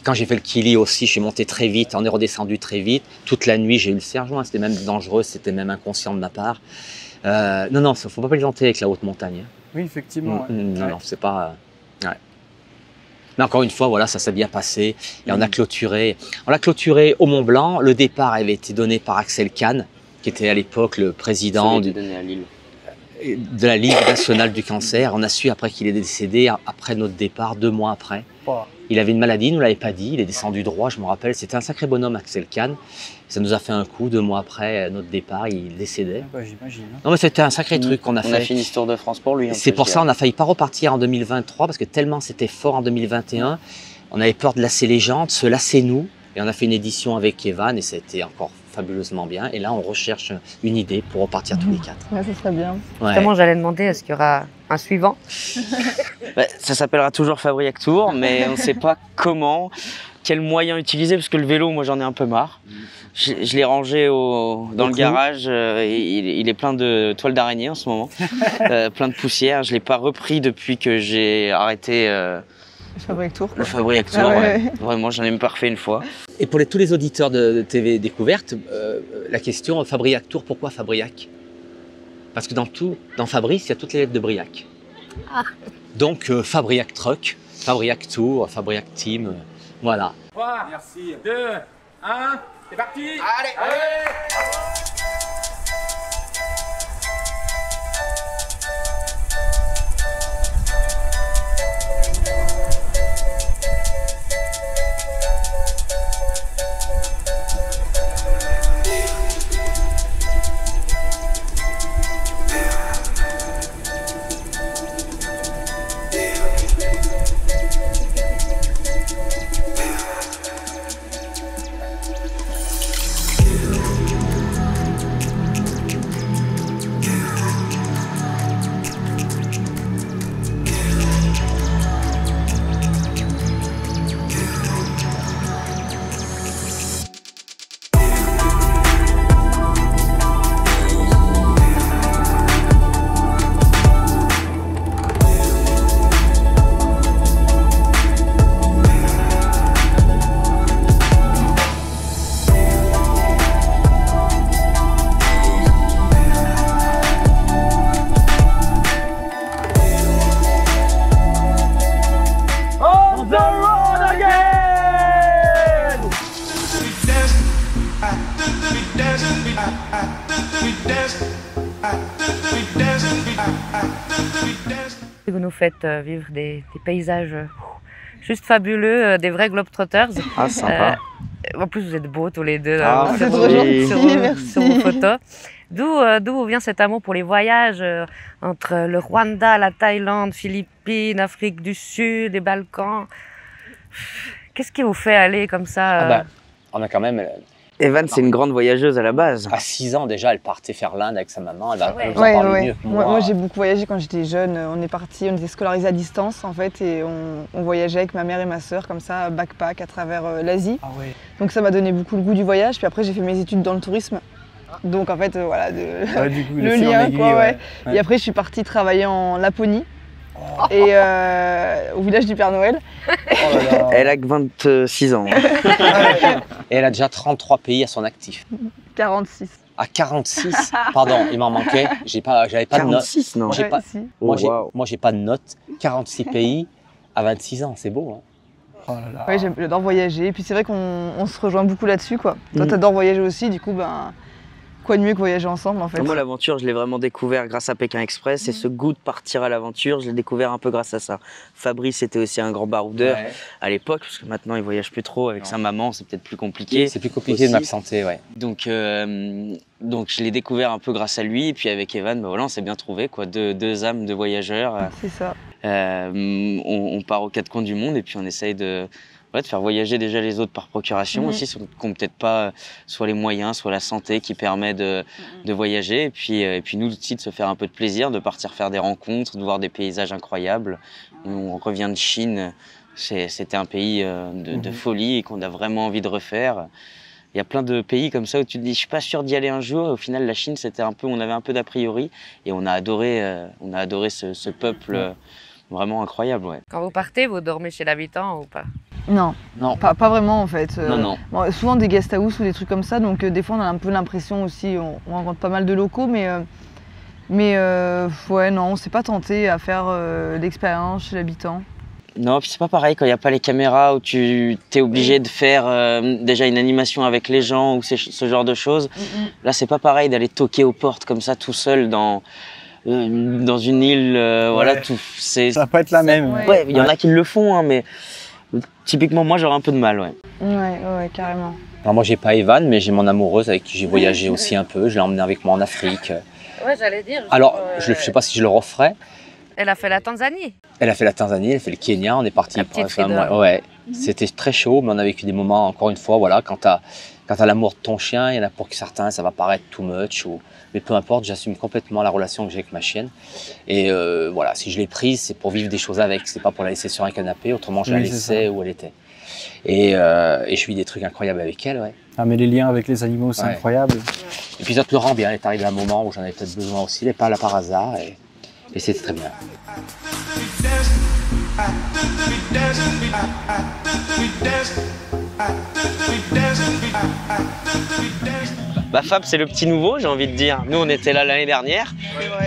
Quand j'ai fait le Kili aussi, je suis monté très vite, on est redescendu très vite. Toute la nuit, j'ai eu le serre-joint, c'était même dangereux, c'était même inconscient de ma part. Non, il ne faut pas plaisanter avec la haute montagne. Oui, effectivement. ouais. Non, Ouais. non, c'est pas... ouais. Mais encore une fois, voilà, ça s'est bien passé. Et on a clôturé. On l'a clôturé au Mont Blanc. Le départ avait été donné par Axel Kahn, qui était à l'époque le président Celui qui donnait à Lille. de la Ligue nationale du cancer. On a su après qu'il est décédé, après notre départ, 2 mois après. Wow. Il avait une maladie, il ne nous l'avait pas dit, il est descendu droit, je me rappelle. C'était un sacré bonhomme, Axel Kahn. Ça nous a fait un coup, 2 mois après notre départ, il décédait. Ah bah, j'imagine. hein. Non mais c'était un sacré truc qu'on a On fait. a fini ce Tour de France pour lui. C'est pour ça on a failli pas repartir en 2023 parce que tellement c'était fort en 2021. On avait peur de lasser les gens, de se lasser nous. Et on a fait une édition avec Evan et ça a été encore fabuleusement bien. Et là on recherche une idée pour repartir tous les 4. Ouais, ça serait bien. Ouais. Justement, j'allais demander, est-ce qu'il y aura un suivant? Ça s'appellera toujours Fabriac Tour, mais on ne sait pas comment, quel moyen utiliser, parce que le vélo, moi j'en ai un peu marre. Je l'ai rangé dans le garage, il est plein de toiles d'araignée en ce moment, plein de poussière. Je ne l'ai pas repris depuis que j'ai arrêté Fabrique Tour. le Fabriac Tour. Ah ouais, ouais. ouais. Vraiment, j'en ai même pas refait une fois. Et pour tous les auditeurs de TV Découverte, la question Fabriac Tour, pourquoi Fabriac? Parce que dans Fabrice, il y a toutes les lettres de Briac. Donc Fabriac Truck, Fabriac Tour, Fabriac Team, voilà. 3, merci. 2, 1, c'est parti. Allez. Vous nous faites vivre des paysages juste fabuleux, des vrais globetrotters. Ah, sympa. En plus, vous êtes beaux tous les deux Ah, c'est trop gentil, merci. sur vos photos. D'où vient cet amour pour les voyages entre le Rwanda, la Thaïlande, Philippines, Afrique du Sud, les Balkans? Qu'est-ce qui vous fait aller comme ça On a quand même... Evan, c'est une grande voyageuse à la base. À 6 ans déjà, elle partait faire l'Inde avec sa maman. Elle Ouais. nous en parle mieux que Moi, j'ai beaucoup voyagé quand j'étais jeune. On était scolarisés à distance en fait, et on voyageait avec ma mère et ma sœur comme ça, backpack à travers l'Asie. Ah ouais. Donc ça m'a donné beaucoup le goût du voyage. Puis après, j'ai fait mes études dans le tourisme. Donc en fait, voilà, Ouais, du coup, le fil en lien, aiguille, quoi, ouais. Ouais. Et après, je suis partie travailler en Laponie. Et au village du Père Noël. Oh là là. Elle a que 26 ans. Et elle a déjà 33 pays à son actif. 46. À 46, pardon, il m'en manquait. J'avais pas de notes. 46, non. J'ai Ouais, pas- si. Oh, wow. Moi, j'ai pas de notes. 46 pays à 26 ans, c'est beau. Hein. Oh là là. Ouais, j'adore voyager. Et puis c'est vrai qu'on se rejoint beaucoup là-dessus, quoi. Toi, t'adores voyager aussi, du coup, ben, quoi de mieux que voyager ensemble, en fait. Moi, l'aventure, je l'ai vraiment découvert grâce à Pékin Express. Et ce goût de partir à l'aventure, je l'ai découvert un peu grâce à ça. Fabrice était aussi un grand baroudeur Ouais. à l'époque, parce que maintenant, il voyage plus trop avec sa maman, c'est peut-être plus compliqué. C'est plus compliqué Aussi. de m'absenter, ouais. Donc je l'ai découvert un peu grâce à lui. Et puis avec Evan, bah voilà, on s'est bien trouvé, quoi. Deux âmes de voyageurs. C'est ça. On part aux quatre coins du monde et puis on essaye de faire voyager déjà les autres par procuration aussi, qui n'ont peut-être pas soit les moyens, soit la santé qui permet de voyager. Et puis nous aussi de se faire un peu de plaisir, de partir faire des rencontres, de voir des paysages incroyables. On revient de Chine, c'était un pays de folie et qu'on a vraiment envie de refaire. Il y a plein de pays comme ça où tu te dis, je suis pas sûr d'y aller un jour. Et au final, la Chine, on avait un peu d'a priori et on a adoré ce peuple vraiment incroyable. Ouais. Quand vous partez, vous dormez chez l'habitant ou pas? Non, Non. pas vraiment en fait. Non. Bon, souvent des guest house ou des trucs comme ça, donc des fois on a un peu l'impression aussi, on rencontre pas mal de locaux, mais ouais, non, on s'est pas tenté à faire l'expérience chez l'habitant. Non, puis c'est pas pareil quand il n'y a pas les caméras où tu es obligé de faire déjà une animation avec les gens ou ce genre de choses. Là, c'est pas pareil d'aller toquer aux portes comme ça tout seul dans une île. Voilà, Ça va pas être la même. Ouais, il y en a qui le font, hein, mais typiquement, moi, j'aurais un peu de mal, ouais. Ouais, carrément. Alors, moi, j'ai pas Evan, mais j'ai mon amoureuse avec qui j'ai voyagé aussi un peu. Je l'ai emmenée avec moi en Afrique. Ouais, j'allais dire. Alors, je sais pas si je le referais. Elle a fait la Tanzanie. Elle a fait la Tanzanie, elle a fait le Kenya, on est parti La petite pour un Frida. mois. Ouais, c'était très chaud, mais on a vécu des moments, encore une fois, voilà, quand t'as l'amour de ton chien, il y en a pour certains, ça va paraître too much, mais peu importe, j'assume complètement la relation que j'ai avec ma chienne. Et voilà, si je l'ai prise, c'est pour vivre des choses avec, c'est pas pour la laisser sur un canapé, autrement je la Oui, c'est laissais ça. où elle était. Et je vis des trucs incroyables avec elle, ouais. Ah, mais les liens avec les animaux, c'est Ouais. incroyable. Et puis ça te le rend bien, elle est arrivée à un moment où j'en avais peut-être besoin aussi, elle n'est pas là par hasard, et c'était très bien. Bah Fab, c'est le petit nouveau, j'ai envie de dire. Nous, on était là l'année dernière,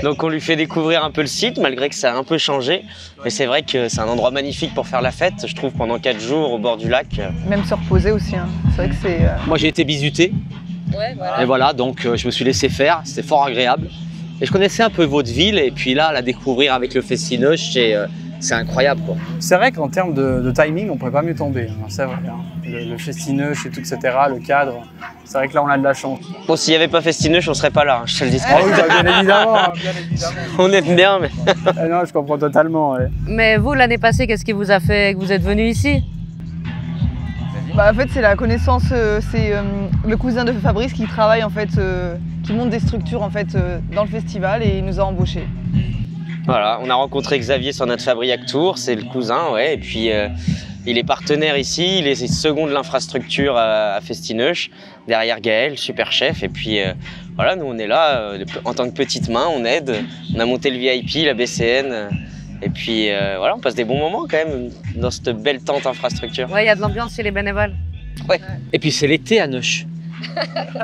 donc on lui fait découvrir un peu le site, malgré que ça a un peu changé. Mais c'est vrai que c'est un endroit magnifique pour faire la fête, je trouve, pendant 4 jours au bord du lac. Même se reposer aussi, hein. C'est vrai que c'est... Moi j'ai été bisuté, Ouais, voilà. et voilà, donc je me suis laissé faire, c'était fort agréable. Et je connaissais un peu votre ville, et puis là, la découvrir avec le Festinoche, c'est incroyable, quoi. C'est vrai qu'en termes de timing, on pourrait pas mieux tomber. Hein, c'est vrai. Hein. Le festineuche et tout, etc., le cadre. C'est vrai que là, on a de la chance. Bon, s'il n'y avait pas Festineuche, on serait pas là, hein, je te le dis. Ah oui, bah, bien évidemment. Hein, bien évidemment. On aime bien, mais... Ah non, je comprends totalement. Ouais. Mais vous, l'année passée, qu'est-ce qui vous a fait que vous êtes venu ici? Bah, en fait, c'est la connaissance, c'est le cousin de Fabrice qui travaille en fait, qui monte des structures en fait dans le festival et il nous a embauchés. Voilà, on a rencontré Xavier sur notre Fabriac Tour, c'est le cousin, ouais, et puis il est partenaire ici, il est second de l'infrastructure à Festineuche, derrière Gaël, super chef, et puis voilà, nous on est là, en tant que petite main, on aide, on a monté le VIP, la BCN, et puis voilà, on passe des bons moments quand même dans cette belle tente infrastructure. Ouais, il y a de l'ambiance chez les bénévoles. Et puis c'est l'été à Neuch.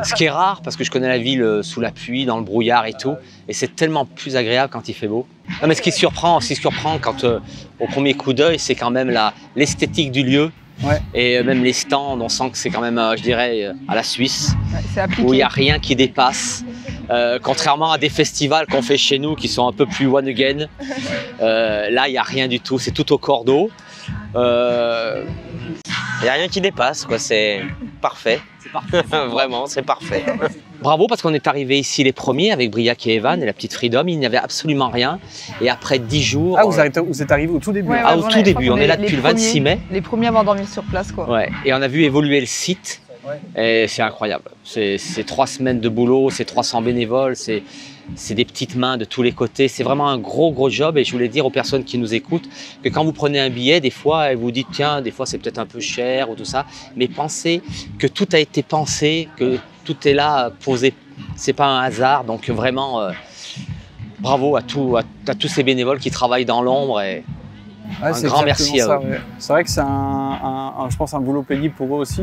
Ce qui est rare parce que je connais la ville sous la pluie, dans le brouillard et tout, et c'est tellement plus agréable quand il fait beau. Non, mais ce qui surprend quand au premier coup d'œil, c'est quand même l'esthétique du lieu. Ouais. Et même les stands, on sent que c'est quand même, je dirais, à la Suisse, Ouais, c'est appliqué. où il n'y a rien qui dépasse. Contrairement à des festivals qu'on fait chez nous qui sont un peu plus one again, là il n'y a rien du tout, c'est tout au cordeau. Il n'y a rien qui dépasse, quoi, c'est parfait. C'est parfait. Vraiment, c'est parfait. Bravo parce qu'on est arrivé ici les premiers avec Briac et Evan et la petite Freedom, il n'y avait absolument rien. Et après 10 jours... Ah, vous êtes arrivé au tout début. Ouais, au tout début, on est là depuis le 26 mai. Les premiers à avoir dormi sur place, quoi. Ouais. Et on a vu évoluer le site. Et c'est incroyable. C'est 3 semaines de boulot, c'est 300 bénévoles, c'est des petites mains de tous les côtés. C'est vraiment un gros job. Et je voulais dire aux personnes qui nous écoutent que quand vous prenez un billet, des fois, vous dites tiens, des fois c'est peut-être un peu cher ou tout ça. Mais pensez que tout a été pensé, que tout est là posé. C'est pas un hasard. Donc vraiment, bravo à tous ces bénévoles qui travaillent dans l'ombre. Et Ouais, un grand merci à eux. Ouais. C'est vrai que c'est je pense un boulot pénible pour eux aussi.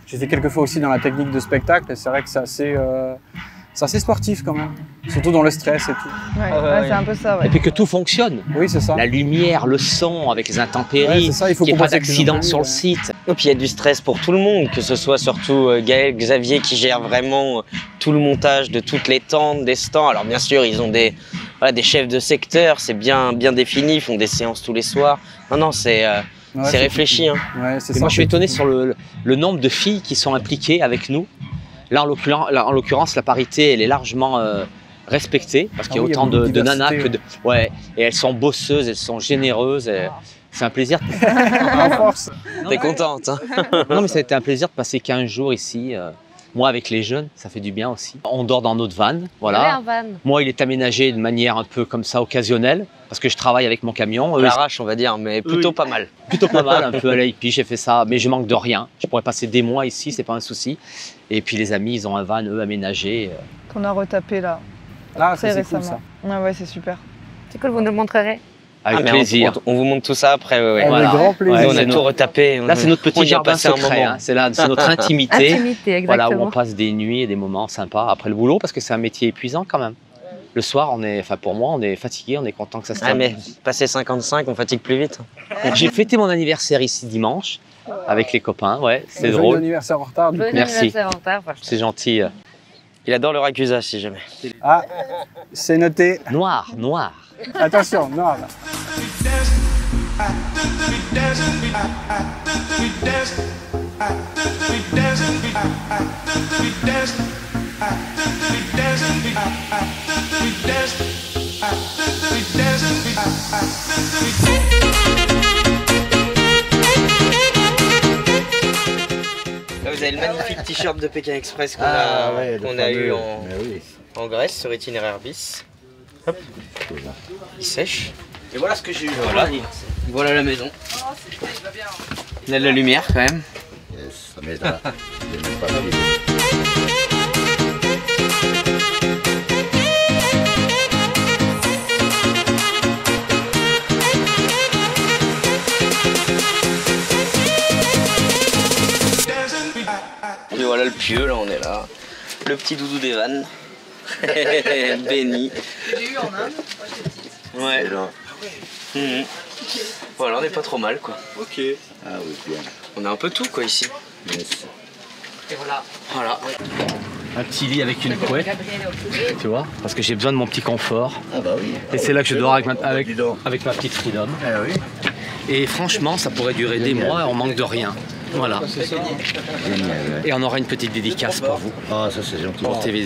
J'étais quelques fois aussi dans la technique de spectacle et c'est vrai que c'est assez sportif quand même, surtout dans le stress et tout. Ouais, c'est un peu ça. Ouais. Et puis que tout fonctionne. Oui, c'est ça. La lumière, le son, avec les intempéries, Ouais, c'est ça, il faut qu'il n'y ait pas compenser avec les d'accident imprévus, sur le ouais. site. Et puis il y a du stress pour tout le monde, que ce soit surtout Gaël, Xavier qui gèrent vraiment tout le montage de toutes les tentes, des stands. Alors bien sûr, ils ont des chefs de secteur, c'est bien défini, ils font des séances tous les soirs. Non, c'est réfléchi. Hein. Ouais, c'est Et ça. moi, je suis étonné sur le nombre de filles qui sont impliquées avec nous. Là, en l'occurrence, la parité, elle est largement respectée parce qu'il y a autant de nanas que de... Ouais, et elles sont bosseuses, elles sont généreuses. C'est un plaisir. À force. T'es contente hein. Non, mais ça a été un plaisir de passer 15 jours ici. Moi, avec les jeunes, ça fait du bien aussi. On dort dans notre van, Il y avait voilà. un van. Moi, il est aménagé de manière un peu comme ça, occasionnelle, parce que je travaille avec mon camion. Eux, L'arrache, on va dire, mais plutôt pas mal. plutôt pas mal, un peu à l'IP, j'ai fait ça, mais je manque de rien. Je pourrais passer des mois ici, c'est pas un souci. Et puis les amis, ils ont un van, eux, aménagé. Qu'on a retapé là, Là, très c'est cool récemment. ça. Ouais, c'est super. C'est cool, vous nous le montrerez. Avec Ah, mais plaisir. on vous montre tout ça après. Ouais. Avec Voilà. grand plaisir. Nous, on a c'est tout notre- retapé. Là, c'est notre On petit y a jardin passé un secret, moment. hein. C'est notre intimité. Intimité, Voilà, exactement. où on passe des nuits et des moments sympas après le boulot, parce que c'est un métier épuisant quand même. Le soir, pour moi, on est fatigué, on est content que ça se Ah, termine. mais passer 55, on fatigue plus vite. J'ai fêté mon anniversaire ici dimanche avec les copains, ouais, c'est Joyeux drôle, anniversaire en retard. Du coup. Bon Merci. anniversaire en retard. franchement. c'est gentil. Il adore le Racusa si jamais. Ah, c'est noté. Noir. Attention, noir là. Là, vous avez le magnifique t-shirt de Pékin Express qu'on qu'on a eu en Grèce sur itinéraire bis. Hop. Il sèche. Et voilà ce que j'ai eu. Voilà la maison. Il y a de la lumière quand même. Ça m'aidera. Je n'ai pas pris. Et voilà le pieu, là on est là. Le petit doudou des vannes. Béni. J'ai eu en Inde. Ouais. Mhm. Voilà, on n'est pas trop mal quoi. Ok. Ah oui, bien. On a un peu tout quoi ici. Yes. Et voilà. Voilà. Un petit lit avec une couette, tu vois, parce que j'ai besoin de mon petit confort. Ah bah oui. Et c'est là que je dors avec Dis donc. avec ma petite freedom. Ah oui. Et franchement, ça pourrait durer des mois, on manque de rien. Voilà. Génial, ouais. Et on aura une petite dédicace pour vous, Ah, ça c'est gentil. pour TV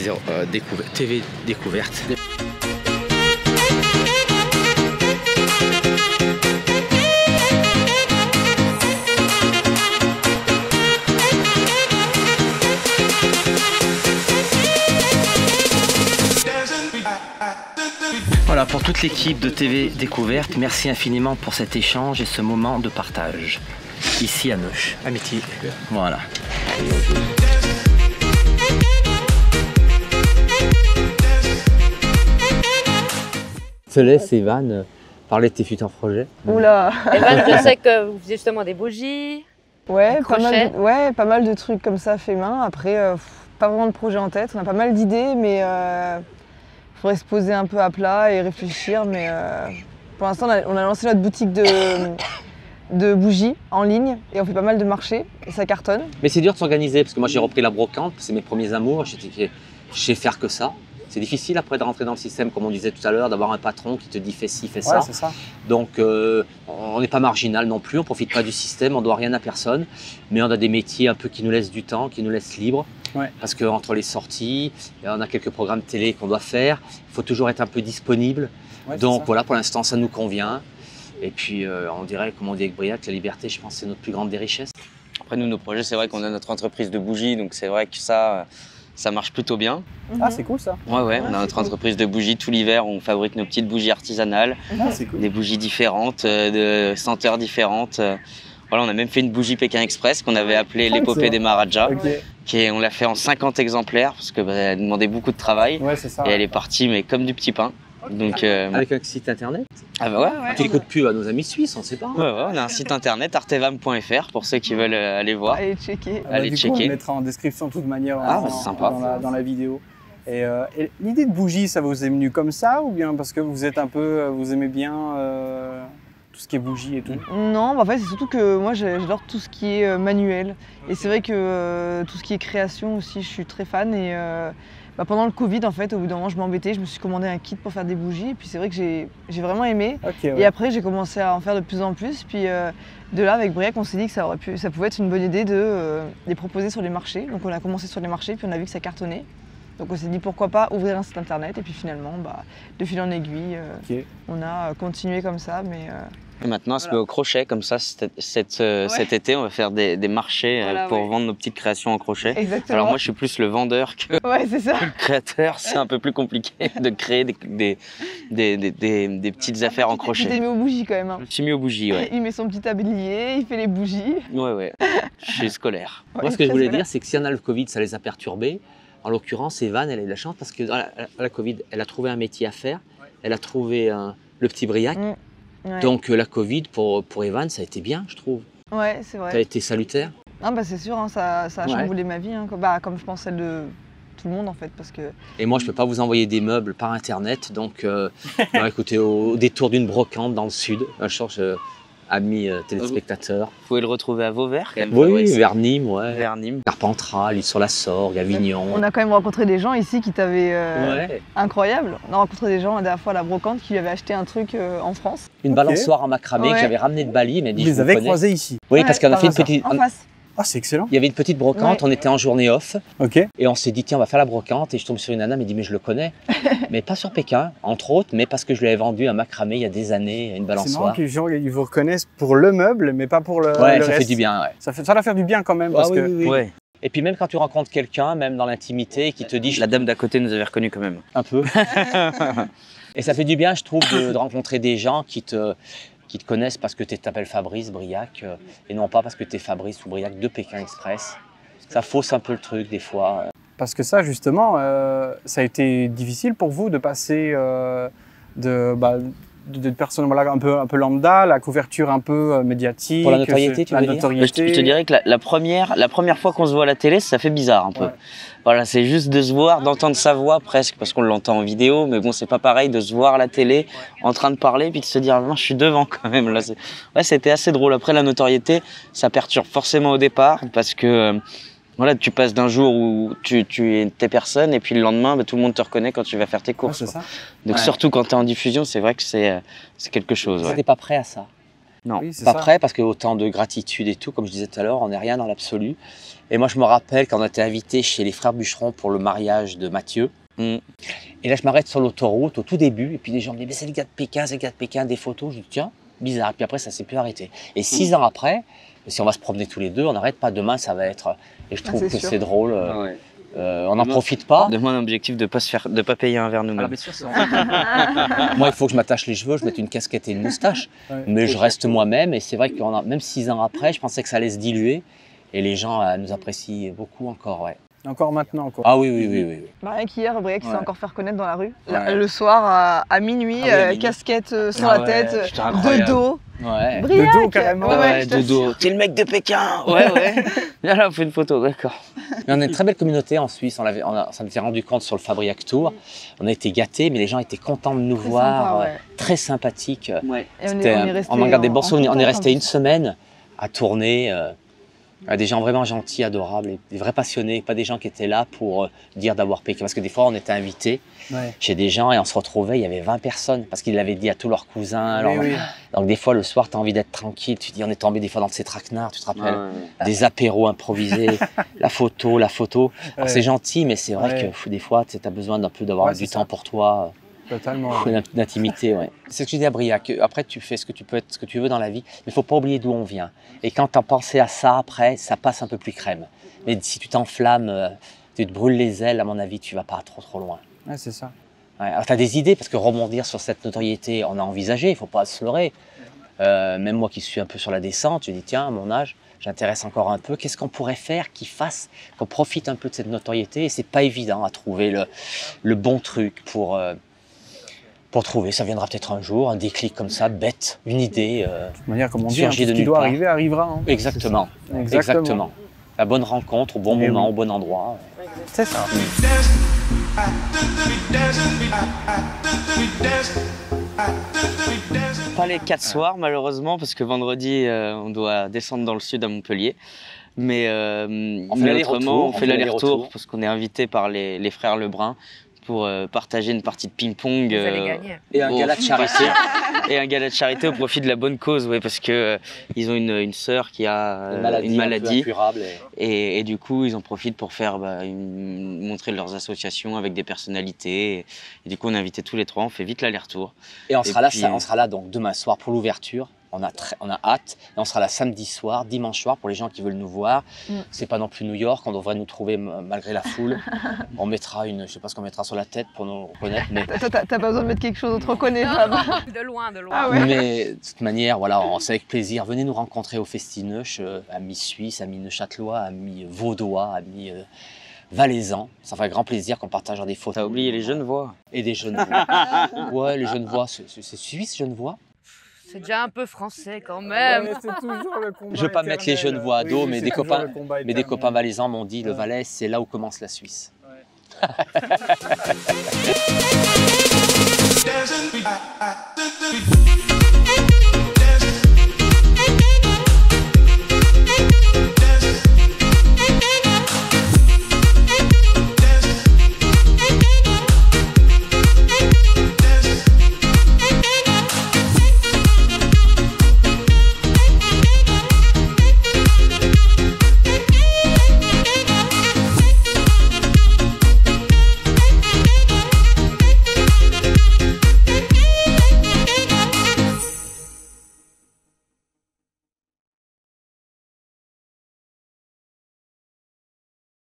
Découverte. Voilà, pour toute l'équipe de TV Découverte, merci infiniment pour cet échange et ce moment de partage. Ici à Neuch, amitié. Voilà. Je te laisse, Evan, parler de tes futurs projets. Oula. Evan, je sais que vous faisiez justement des bougies. Ouais, Crochet. pas mal de trucs comme ça fait main. Après, pas vraiment de projet en tête. On a pas mal d'idées, mais faudrait se poser un peu à plat et réfléchir. Mais pour l'instant, on a lancé notre boutique de bougies en ligne et on fait pas mal de marchés et ça cartonne. Mais c'est dur de s'organiser parce que moi j'ai repris la brocante, c'est mes premiers amours, je sais faire que ça. C'est difficile après de rentrer dans le système, comme on disait tout à l'heure, d'avoir un patron qui te dit fais ci, fais ça. Ouais, c'est ça. Donc on n'est pas marginal non plus, on ne profite pas du système, on ne doit rien à personne. Mais on a des métiers un peu qui nous laissent du temps, qui nous laissent libres. Ouais. Parce qu'entre les sorties, on a quelques programmes télé qu'on doit faire, il faut toujours être un peu disponible. Ouais, c'est Donc ça. voilà, pour l'instant ça nous convient. Et puis on dirait, comme on dit avec Briac, la liberté, je pense, c'est notre plus grande des richesses. Après, nous, nos projets, c'est vrai qu'on a notre entreprise de bougies, donc c'est vrai que ça marche plutôt bien. Ah, c'est cool ça. Ouais, on a notre entreprise de bougies tout l'hiver, on fabrique nos petites bougies artisanales, Ah, c'est cool. des bougies différentes, de senteurs différentes. Voilà, on a même fait une bougie Pékin Express qu'on avait appelée l'épopée des Maharajas. Ok. On l'a fait en 50 exemplaires parce que elle demandait beaucoup de travail Ouais, c'est ça. et elle est partie mais comme du petit pain. Donc Avec un site internet. ah bah ouais. Un petit coup de pub à nos amis suisses, on sait pas. Ouais, on a un site internet artevam.fr pour ceux qui veulent aller voir. Allez checker. Ah bah, Allez du coup, checker. on mettra en description de toute manière Ah, bah, c'est sympa. dans la vidéo. Et l'idée de bougie, ça vous est venu comme ça ou bien parce que vous êtes un peu, vous aimez bien tout ce qui est bougie et tout? Non, bah en fait c'est surtout que moi j'adore tout ce qui est manuel. Et c'est vrai que tout ce qui est création aussi, je suis très fan. Et pendant le Covid, en fait, au bout d'un moment, je m'embêtais, je me suis commandé un kit pour faire des bougies. Et puis c'est vrai que j'ai vraiment aimé. Ok, ouais. Et après, j'ai commencé à en faire de plus en plus. Puis de là, avec Briac, on s'est dit que ça pouvait être une bonne idée de les proposer sur les marchés. Donc on a commencé sur les marchés, puis on a vu que ça cartonnait. Donc on s'est dit pourquoi pas ouvrir un site internet. Et puis finalement, de fil en aiguille, Ok. on a continué comme ça. Mais Et maintenant, on se met au crochet comme ça. Cet été, on va faire des marchés pour vendre nos petites créations en crochet. exactement. Alors moi, je suis plus le vendeur que Ouais, c'est ça. le créateur. C'est un peu plus compliqué de créer des petites affaires en Tu t'es crochet. mis aux bougies quand même. Hein. Je me suis mis aux bougies, ouais. Il met son petit tablier, il fait les bougies. Ouais. Je suis scolaire. Moi, ce que je voulais dire, c'est que s'il y en a le Covid, ça les a perturbés. En l'occurrence, Evan, elle a eu de la chance parce que dans la Covid, elle a trouvé un métier à faire. Elle a trouvé le petit Briac. Ouais. Donc la Covid, pour Evan, ça a été bien, je trouve. Ouais, c'est Ça a vrai. été salutaire. Ah c'est sûr, hein, ça a Ouais. chamboulé ma vie, hein, comme je pense celle de tout le monde en fait, parce que Et moi, je ne peux pas vous envoyer des meubles par Internet. Donc, écoutez, au détour d'une brocante dans le sud, un jour, amis téléspectateurs. Vous pouvez le retrouver à Vauvert. quand même. Oui, Ouais, c'est- vers Nîmes, ouais. vers Nîmes. Carpentras, l'île sur la Sorgue, Avignon. on a quand même rencontré des gens ici qui t'avaient Ouais. incroyable. On a rencontré des gens la dernière fois à la brocante qui lui avaient acheté un truc en France. Une Ok. balançoire en macramé que Ouais. j'avais ramené de Bali. Mais Vous dit, les je vous avez connais. croisés ici? Oui, Ouais, parce qu'on a par fait une hasard. petite. En face. Ah, c'est excellent. Il y avait une petite brocante, Ouais. on était en journée off. Ok. Et on s'est dit, tiens, on va faire la brocante. Et je tombe sur une nana, elle me dit, mais je le connais. Mais pas sur Pékin, entre autres, mais parce que je lui avais vendu un macramé il y a des années, une C'est marrant balançoire. que les gens ils vous reconnaissent pour le meuble, mais pas pour le, Ouais, le ça reste. fait du bien, ouais. Ça doit faire du bien quand même. Ah Parce oui, que... oui, oui. Ouais. Et puis même quand tu rencontres quelqu'un, même dans l'intimité, qui te dit, La dame d'à côté nous avait reconnus quand même. un peu. Et ça fait du bien, je trouve, de rencontrer des gens qui te connaissent parce que tu t'appelles Fabrice Briac et non pas parce que tu es Fabrice ou Briac de Pékin Express. Ça fausse un peu le truc des fois. Parce que ça, justement, ça a été difficile pour vous de passer de personnes voilà, un peu lambda, la couverture un peu médiatique. Pour la notoriété, tu la veux dire notoriété. Je te dirais que la première fois qu'on se voit à la télé, ça fait bizarre un peu. Ouais. Voilà, c'est juste de se voir, d'entendre sa voix presque, parce qu'on l'entend en vidéo, mais bon, c'est pas pareil de se voir à la télé en train de parler, puis de se dire, non, je suis devant quand même. Là, ouais, c'était assez drôle. Après, la notoriété, ça perturbe forcément au départ, parce que voilà, tu passes d'un jour où t'es personne, et puis le lendemain, tout le monde te reconnaît quand tu vas faire tes Ouais, courses. c'est quoi. ça. Donc Ouais. surtout quand tu es en diffusion, c'est vrai que c'est quelque chose. Tu Ouais. n'es pas prêt à ça. Non. Oui, c'est Pas ça. prêt parce que autant de gratitude et tout, comme je disais tout à l'heure, on n'est rien dans l'absolu. Et moi, je me rappelle quand on était invité chez les frères Bûcherons pour le mariage de Mathieu. Mm. Et là, je m'arrête sur l'autoroute au tout début, et puis les gens me disent, mais c'est le gars de Pékin, c'est le gars de Pékin, des photos. Je dis, tiens, bizarre. Et puis après, ça s'est plus arrêté. Et 6 ans après, si on va se promener tous les deux, on n'arrête pas. Demain, ça va être. Et je trouve c'est que sûr. c'est drôle. Ouais. On n'en profite pas. Demande un objectif de pas payer un verre nous-mêmes. Moi, il faut que je m'attache les cheveux, je mette une casquette et une moustache. Ouais. Mais je reste moi-même. Et c'est vrai que même 6 ans après, je pensais que ça allait se diluer. Et les gens nous apprécient beaucoup encore. Ouais. Encore maintenant, quoi. Ah oui, oui, oui, oui. Rien qu'hier, Briac s'est Ouais. encore fait reconnaître dans la rue. Ouais. Le soir à minuit, Ah oui, à minuit. casquette sur Ah la ouais, tête, putain, de incroyable. dos. Ouais. Briac De dos, carrément. Ouais, je te dodo. T'es le mec de Pékin. Ouais, ouais. Viens là, on fait une photo, d'accord. Mais on a une très belle communauté en Suisse. On s'en était rendu compte sur le Fabriac Tour. On a été gâtés, mais les gens étaient contents de nous Très voir, sympa, ouais. très sympathiques. Ouais. Et On en garde des bons souvenirs. On est contact, resté en une plus. semaine à tourner. Des gens vraiment gentils, adorables, des vrais passionnés, pas des gens qui étaient là pour dire d'avoir Pékin. Parce que des fois, on était invités Ouais. chez des gens et on se retrouvait, il y avait 20 personnes parce qu'ils l'avaient dit à tous leurs cousins. Oui, oui. Donc des fois, le soir, tu as envie d'être tranquille. Tu te dis, on est tombé des fois dans ces traquenards, tu te rappelles des apéros improvisés, la photo. Alors Ouais. c'est gentil, mais c'est vrai Ouais. que des fois, tu as besoin d'un peu d'avoir Ouais, du c'est temps ça. pour toi. Totalement. D'intimité, ouais. C'est ce que je dis à Briac. Après, tu fais ce que tu veux dans la vie, mais il ne faut pas oublier d'où on vient. Et quand tu as pensé à ça, après, ça passe un peu plus crème. Mais si tu t'enflammes, tu te brûles les ailes, à mon avis, tu ne vas pas trop loin. Ouais, c'est ça. Ouais. Alors, tu as des idées, parce que rebondir sur cette notoriété, on a envisagé, il ne faut pas se leurrer. Même moi qui suis un peu sur la descente, je dis tiens, à mon âge, j'intéresse encore un peu. Qu'est-ce qu'on pourrait faire qui fasse qu'on profite un peu de cette notoriété? Et c'est pas évident à trouver le bon truc pour trouver. Ça viendra peut-être un jour, un déclic comme ça, bête, une idée. De toute manière, comme on dit, surgit ce de qui nulle doit part. arriver arrivera. Hein. Exactement. Exactement. La bonne rencontre, au bon Et moment, oui. au bon endroit. C'est ça. Pas les 4 soirs malheureusement parce que vendredi on doit descendre dans le sud à Montpellier. Mais, On fait mais l'aller-retour, autrement, on on fait fait l'aller-retour l'aller-retour. parce qu'on est invité par les frères Lebrun pour partager une partie de ping-pong. Vous allez gagner. Et un gala de charité. Et un gala de charité au profit de la bonne cause, ouais, parce que ils ont une sœur qui a une maladie. Un peu incurable. Et du coup, ils en profitent pour faire montrer leurs associations avec des personnalités. Et du coup, on est invités tous les trois, on fait vite l'aller-retour. Et on sera là, puis, on sera là donc demain soir pour l'ouverture. On a hâte. Et on sera là samedi soir, dimanche soir pour les gens qui veulent nous voir. C'est pas non plus New York, on devrait nous trouver malgré la foule. On mettra je sais pas ce qu'on mettra sur la tête pour nous reconnaître. Mais, T'as pas besoin de mettre quelque chose, on te reconnaît, Fab. De loin, de loin. Ah ouais. mais de toute manière, voilà, c'est avec plaisir. Venez nous rencontrer au Festineuch, amis suisses, amis neuchâtelois, amis vaudois, amis valaisans. Ça fait grand plaisir qu'on partagera des photos. T'as oublié les Genevois. Et des Genevois. Ouais, les Genevois, c'est suisse, Genevois. C'est déjà un peu français quand même. Ouais, c'est toujours le combat Je veux pas mettre les éternel. Genevois à dos, Oui, mais c'est des toujours copains, le combat mais des éternel. copains valaisans m'ont dit le Valais, c'est là où commence la Suisse. Dancing.